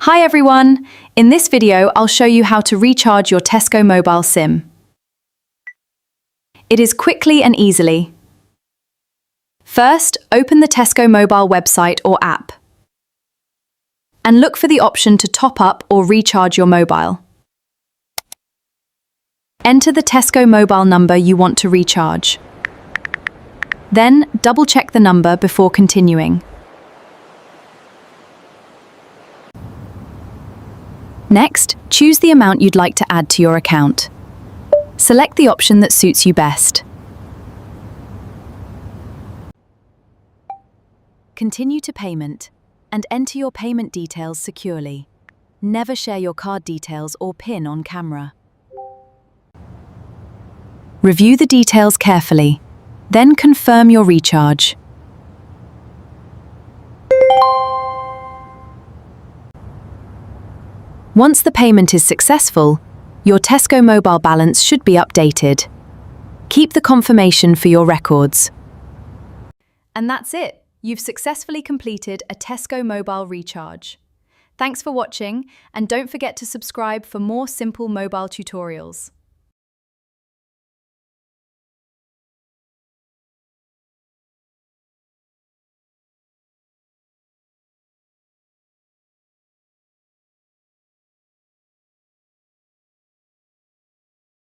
Hi everyone! In this video, I'll show you how to recharge your Tesco Mobile SIM. It is quickly and easily. First, open the Tesco Mobile website or app and look for the option to top up or recharge your mobile. Enter the Tesco Mobile number you want to recharge. Then, double-check the number before continuing. Next, choose the amount you'd like to add to your account. Select the option that suits you best. Continue to payment and enter your payment details securely. Never share your card details or PIN on camera. Review the details carefully, then confirm your recharge. Once the payment is successful, your Tesco Mobile balance should be updated. Keep the confirmation for your records. And that's it. You've successfully completed a Tesco Mobile recharge. Thanks for watching, and don't forget to subscribe for more simple mobile tutorials.